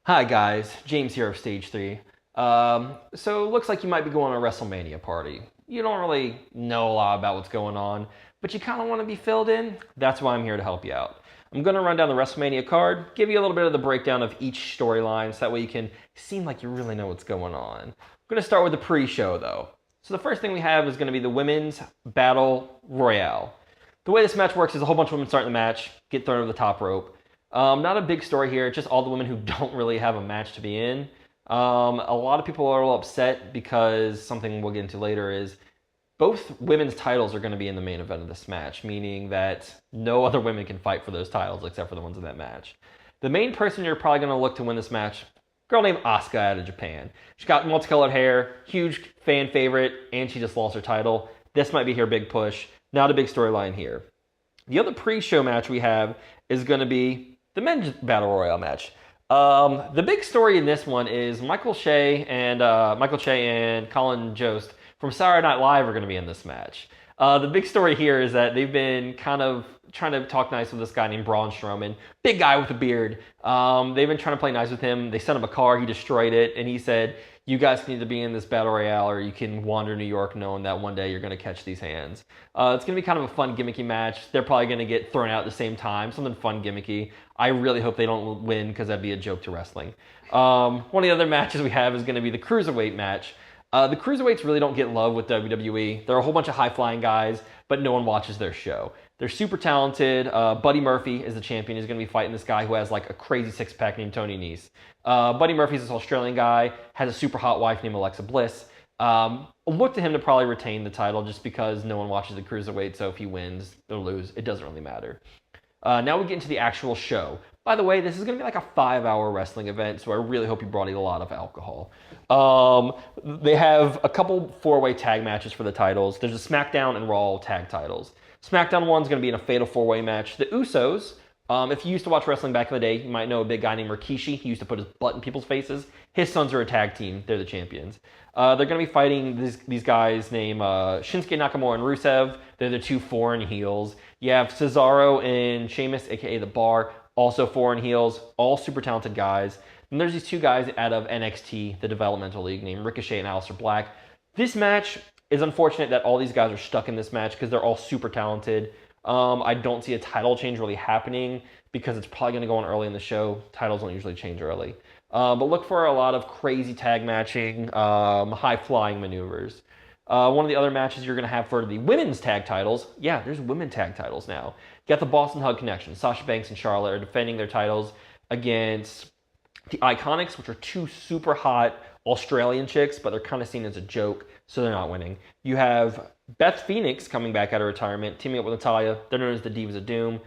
Hi guys, James here of Stage 3. So it looks like you might be going to a Wrestlemania party. You don't really know a lot about what's going on, but you kind of want to be filled in. That's why I'm here to help you out. I'm going to run down the Wrestlemania card, give you a little bit of the breakdown of each storyline, so that way you can seem like you really know what's going on. I'm going to start with the pre-show though. So the first thing we have is going to be the Women's Battle Royale. The way this match works is a whole bunch of women start the match, get thrown over the top rope. Not a big story here, just all the women who don't really have a match to be in. A lot of people are a little upset because something we'll get into later is both women's titles are going to be in the main event of this match, meaning that no other women can fight for those titles except for the ones in that match. The main person you're probably going to look to win this match, a girl named Asuka out of Japan. She's got multicolored hair, huge fan favorite, and she just lost her title. This might be her big push. Not a big storyline here. The other pre-show match we have is going to be the men's battle royale match. The big story in this one is Michael Che and Colin Jost from Saturday Night Live are going to be in this match. The big story here is that they've been kind of trying to talk nice with this guy named Braun Strowman, big guy with a beard. They've been trying to play nice with him. They sent him a car, he destroyed it, and he said, "You guys need to be in this battle royale, or you can wander New York knowing that one day you're going to catch these hands." It's going to be kind of a fun, gimmicky match. They're probably going to get thrown out at the same time, something fun, gimmicky. I really hope they don't win because that'd be a joke to wrestling. One of the other matches we have is going to be the Cruiserweight match. The Cruiserweights really don't get love with WWE. They're a whole bunch of high-flying guys, but no one watches their show. They're super talented. Buddy Murphy is the champion. He's going to be fighting this guy who has like a crazy six-pack named Tony Nese. Buddy Murphy's this Australian guy, has a super hot wife named Alexa Bliss. Look to him to probably retain the title just because no one watches the Cruiserweight, so if he wins or lose, it doesn't really matter. Now we get into the actual show. By the way, this is going to be like a 5-hour wrestling event, so I really hope you brought a lot of alcohol. They have a couple 4-way tag matches for the titles. There's a SmackDown and Raw tag titles. SmackDown one's going to be in a fatal 4-way match. The Usos, if you used to watch wrestling back in the day, you might know a big guy named Rikishi. He used to put his butt in people's faces. His sons are a tag team. They're the champions. They're going to be fighting these guys named Shinsuke Nakamura and Rusev. They're the two foreign heels. You have Cesaro and Sheamus, a.k.a. The Bar, also foreign heels, all super talented guys. And there's these two guys out of NXT, the developmental league, named Ricochet and Aleister Black. This match is unfortunate that all these guys are stuck in this match because they're all super talented. I don't see a title change really happening because it's probably going to go on early in the show. Titles don't usually change early. But look for a lot of crazy tag matching, high-flying maneuvers. One of the other matches you're going to have for the women's tag titles, yeah, there's women tag titles now. You got the Boston Hug Connection. Sasha Banks and Charlotte are defending their titles against the Iconics, which are two super hot Australian chicks, but they're kind of seen as a joke, so they're not winning. You have Beth Phoenix coming back out of retirement, teaming up with Natalya. They're known as the Divas of Doom.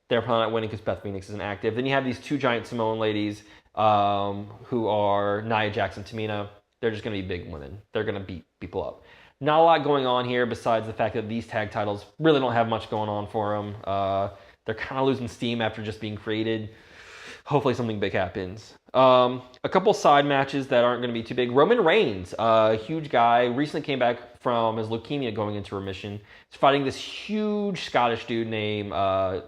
They're probably not winning because Beth Phoenix isn't active. Then you have these two giant Samoan ladies who are Nia Jax and Tamina. They're just going to be big women. They're going to beat people up. Not a lot going on here besides the fact that these tag titles really don't have much going on for them. They're kind of losing steam after just being created. Hopefully something big happens. A couple side matches that aren't going to be too big. Roman Reigns, a huge guy, recently came back from his leukemia going into remission. He's fighting this huge Scottish dude named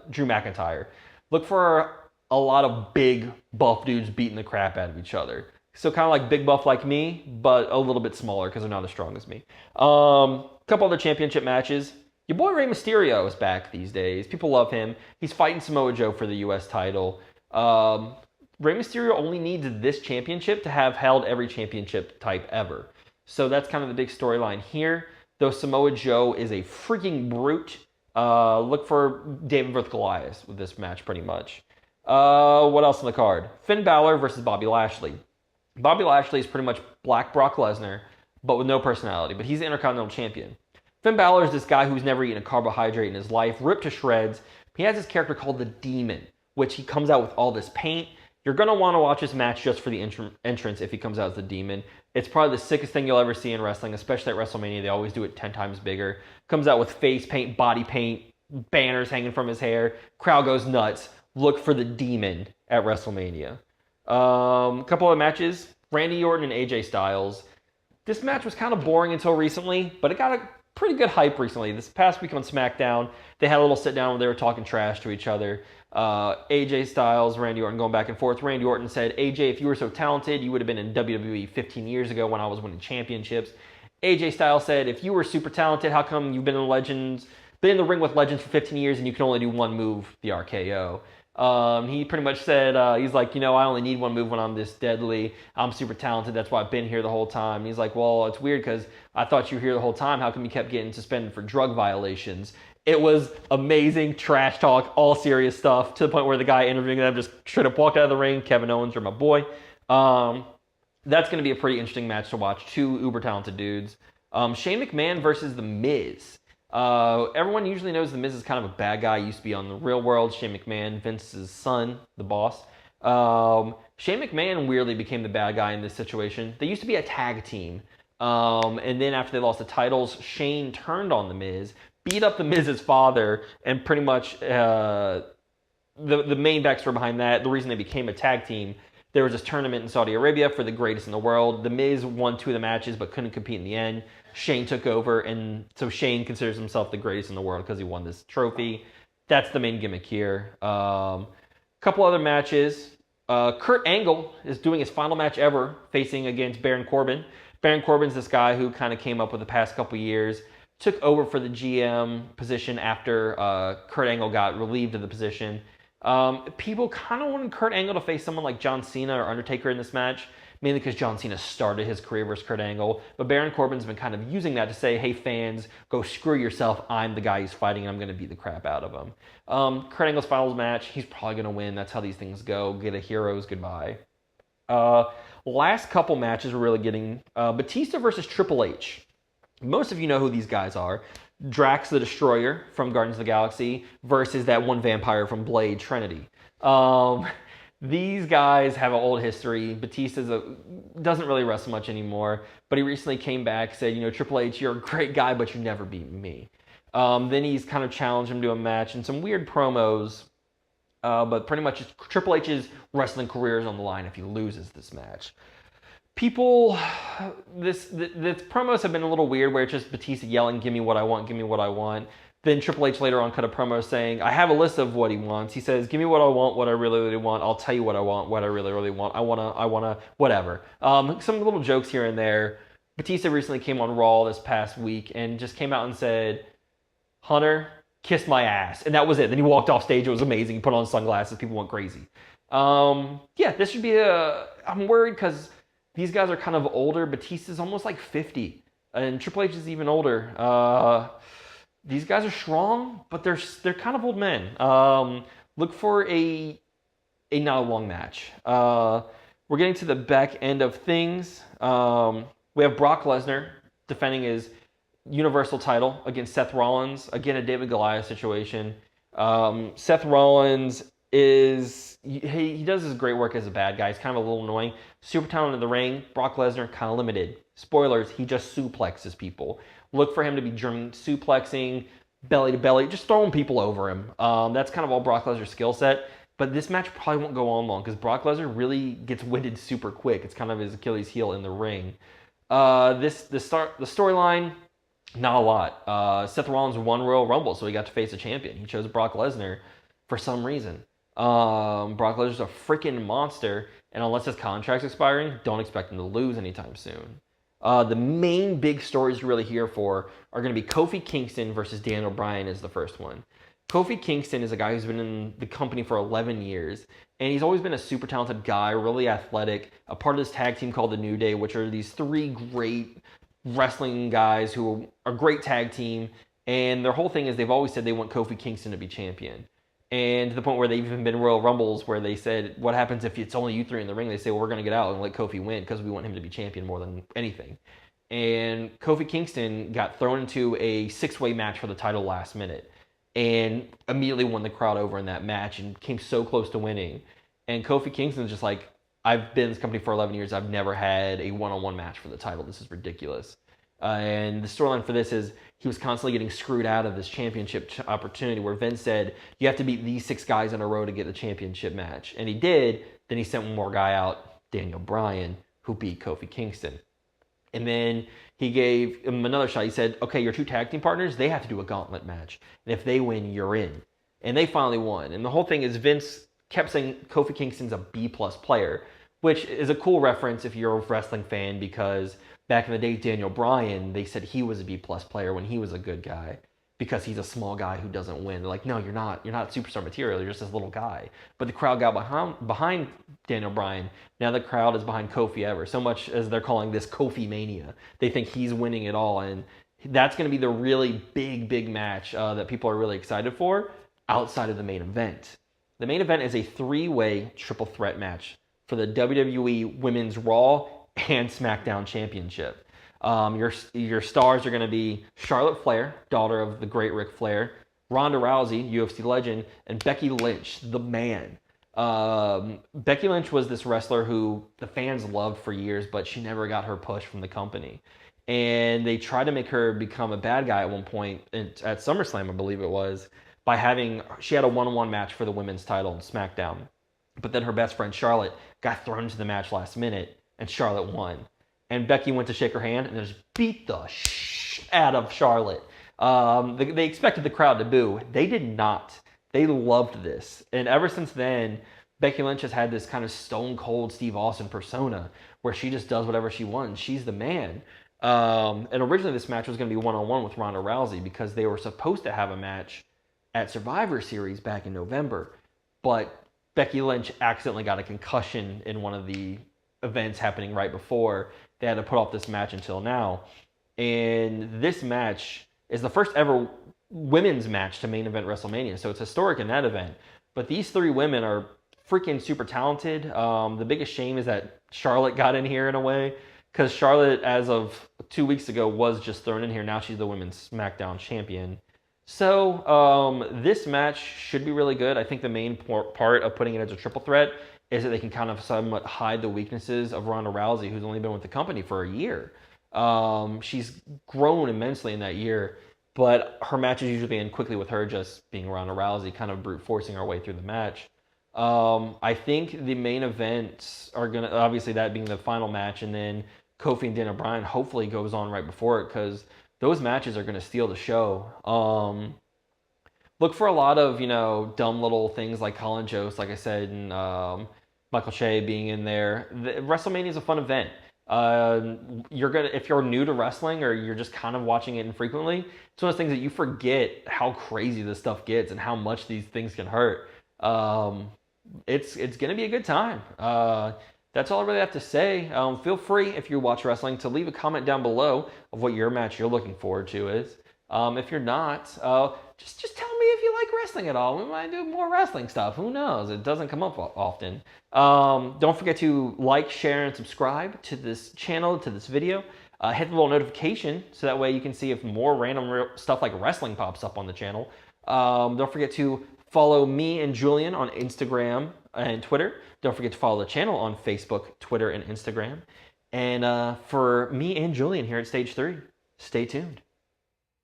Drew McIntyre. Look for a lot of big buff dudes beating the crap out of each other. So kind of like big buff like me, but a little bit smaller because they're not as strong as me. Couple other championship matches. Your boy Rey Mysterio is back these days. People love him. He's fighting Samoa Joe for the U.S. title. Rey Mysterio only needs this championship to have held every championship type ever. So that's kind of the big storyline here. Though Samoa Joe is a freaking brute. Look for David versus Goliath with this match pretty much. What else on the card? Finn Balor versus Bobby Lashley. Bobby Lashley is pretty much Black Brock Lesnar, but with no personality. But he's the Intercontinental Champion. Finn Balor is this guy who's never eaten a carbohydrate in his life, ripped to shreds. He has this character called the Demon, which he comes out with all this paint. You're going to want to watch this match just for the entrance if he comes out as the Demon. It's probably the sickest thing you'll ever see in wrestling, especially at WrestleMania. They always do it 10 times bigger. Comes out with face paint, body paint, banners hanging from his hair. Crowd goes nuts. Look for the Demon at WrestleMania. Couple of matches. Randy Orton and AJ Styles. This match was kind of boring until recently, but it got a pretty good hype recently. This past week on SmackDown, they had a little sit down where they were talking trash to each other. AJ Styles, Randy Orton going back and forth. Randy Orton said, AJ, if you were so talented, you would have been in WWE 15 years ago when I was winning championships. AJ Styles said, if you were super talented, how come you've been in the ring with legends for 15 years and you can only do one move, the RKO? He pretty much said, he's like, I only need one move when I'm this deadly. I'm super talented. That's why I've been here the whole time. And he's like, well, it's weird because I thought you were here the whole time. How come you kept getting suspended for drug violations? It was amazing trash talk, all serious stuff, to the point where the guy interviewing them just straight up walked out of the ring. Kevin Owens, you're my boy. That's going to be a pretty interesting match to watch. Two uber talented dudes. Shane McMahon versus The Miz. Everyone usually knows The Miz is kind of a bad guy. He used to be on The Real World. Shane McMahon, Vince's son, the boss. Shane McMahon weirdly became the bad guy in this situation. They used to be a tag team. And then after they lost the titles, Shane turned on The Miz, beat up The Miz's father, and pretty much the main backstory behind that, the reason they became a tag team, there was this tournament in Saudi Arabia for the greatest in the world. The Miz won 2 of the matches but couldn't compete in the end. Shane took over, and so Shane considers himself the greatest in the world because he won this trophy. That's the main gimmick here. Couple other matches. Kurt Angle is doing his final match ever, facing against Baron Corbin. Baron Corbin's this guy who kind of came up with the past couple years, took over for the GM position after Kurt Angle got relieved of the position. People kind of wanted Kurt Angle to face someone like John Cena or Undertaker in this match, mainly because John Cena started his career versus Kurt Angle. But Baron Corbin's been kind of using that to say, hey, fans, go screw yourself. I'm the guy who's fighting, and I'm going to beat the crap out of him. Kurt Angle's finals match, he's probably going to win. That's how these things go. Get a hero's goodbye. Last couple matches we're really getting. Batista versus Triple H. Most of you know who these guys are. Drax the Destroyer from Guardians of the Galaxy versus that one vampire from Blade, Trinity. These guys have an old history. Batista doesn't really wrestle much anymore, but he recently came back, said, Triple H, you're a great guy, but you never beat me. Then he's kind of challenged him to a match and some weird promos, but pretty much Triple H's wrestling career is on the line if he loses this match. People, the promos have been a little weird where it's just Batista yelling, give me what I want, give me what I want. Then Triple H later on cut a promo saying, I have a list of what he wants. He says, give me what I want, what I really, really want. I'll tell you what I want, what I really, really want. I wanna, whatever. Some little jokes here and there. Batista recently came on Raw this past week and just came out and said, Hunter, kiss my ass. And that was it. Then he walked off stage. It was amazing. He put on sunglasses. People went crazy. This should be I'm worried because these guys are kind of older. Batista's almost like 50. And Triple H is even older. These guys are strong, but they're kind of old men. Look for a not a long match. We're getting to the back end of things. We have Brock Lesnar defending his Universal title against Seth Rollins. Again, a David Goliath situation. Seth Rollins he does his great work as a bad guy. He's kind of a little annoying. Super talented in the ring. Brock Lesnar, kind of limited. Spoilers, he just suplexes people. Look for him to be German suplexing, belly to belly, just throwing people over him. That's kind of all Brock Lesnar's skill set. But this match probably won't go on long because Brock Lesnar really gets winded super quick. It's kind of his Achilles heel in the ring. The storyline, not a lot. Seth Rollins won Royal Rumble, so he got to face a champion. He chose Brock Lesnar for some reason. Brock Lesnar's a freaking monster, and unless his contract's expiring, don't expect him to lose anytime soon. The main big stories you're really here for are going to be Kofi Kingston versus Daniel Bryan is the first one. Kofi Kingston is a guy who's been in the company for 11 years, and he's always been a super talented guy, really athletic, a part of this tag team called the New Day, which are these 3 great wrestling guys who are a great tag team, and their whole thing is they've always said they want Kofi Kingston to be champion. And to the point where they've even been Royal Rumbles where they said, what happens if it's only you 3 in the ring? They say, well, we're going to get out and let Kofi win because we want him to be champion more than anything. And Kofi Kingston got thrown into a 6-way match for the title last minute and immediately won the crowd over in that match and came so close to winning. And Kofi Kingston's just like, I've been in this company for 11 years. I've never had a one-on-one match for the title. This is ridiculous. And the storyline for this is he was constantly getting screwed out of this championship opportunity where Vince said, you have to beat these 6 guys in a row to get the championship match. And he did. Then he sent one more guy out, Daniel Bryan, who beat Kofi Kingston. And then he gave him another shot. He said, okay, your 2 tag team partners, they have to do a gauntlet match. And if they win, you're in. and they finally won. And the whole thing is Vince kept saying Kofi Kingston's a B-plus player, which is a cool reference if you're a wrestling fan, because back in the day, Daniel Bryan, they said he was a B-plus player when he was a good guy because he's a small guy who doesn't win. They're like, no, you're not superstar material. You're just this little guy. But the crowd got behind Daniel Bryan. Now the crowd is behind Kofi ever, so much as they're calling this Kofi Mania. They think he's winning it all, and that's going to be the really big match that people are really excited for outside of the main event. The main event is a 3-way triple threat match for the WWE Women's Raw and SmackDown Championship. Your stars are going to be Charlotte Flair, daughter of the great Ric Flair, Ronda Rousey, UFC legend, and Becky Lynch, the man. Becky Lynch was this wrestler who the fans loved for years, but she never got her push from the company. And they tried to make her become a bad guy at one point at SummerSlam, I believe it was, by she had a one-on-one match for the women's title in SmackDown. But then her best friend Charlotte got thrown into the match last minute, and Charlotte won. And Becky went to shake her hand and just beat the out of Charlotte. They expected the crowd to boo. They did not. They loved this. And ever since then, Becky Lynch has had this kind of stone cold Steve Austin persona where she just does whatever she wants. She's the man. And originally this match was going to be one-on-one with Ronda Rousey because they were supposed to have a match at Survivor Series back in November. But Becky Lynch accidentally got a concussion in one of the events happening right before. They had to put off this match until now. And this match is the first ever women's match to main event WrestleMania. So it's historic in that event. But these 3 women are freaking super talented. The biggest shame is that Charlotte got in here in a way, because Charlotte, as of 2 weeks ago, was just thrown in here. Now she's the women's SmackDown champion. So this match should be really good. I think the main part of putting it as a triple threat is that they can kind of somewhat hide the weaknesses of Ronda Rousey, who's only been with the company for a year. She's grown immensely in that year, but her matches usually end quickly with her just being Ronda Rousey, kind of brute forcing her way through the match. I think the main events are going to, obviously that being the final match, and then Kofi and Daniel Bryan hopefully goes on right before it, because those matches are going to steal the show. Look for a lot of, dumb little things like Colin Jost, like I said, and Michael Shea being in there. WrestleMania is a fun event. If you're new to wrestling or you're just kind of watching it infrequently, it's one of those things that you forget how crazy this stuff gets and how much these things can hurt. It's going to be a good time. That's all I really have to say. Feel free, if you watch wrestling, to leave a comment down below of what your match you're looking forward to is. If you're not, just tell me if you like wrestling at all. We might do more wrestling stuff. Who knows? It doesn't come up often. Don't forget to like, share, and subscribe to this channel, to this video. Hit the little notification so that way you can see if more random stuff like wrestling pops up on the channel. Don't forget to follow me and Julian on Instagram and Twitter. Don't forget to follow the channel on Facebook, Twitter, and Instagram. And for me and Julian here at Stage 3, stay tuned.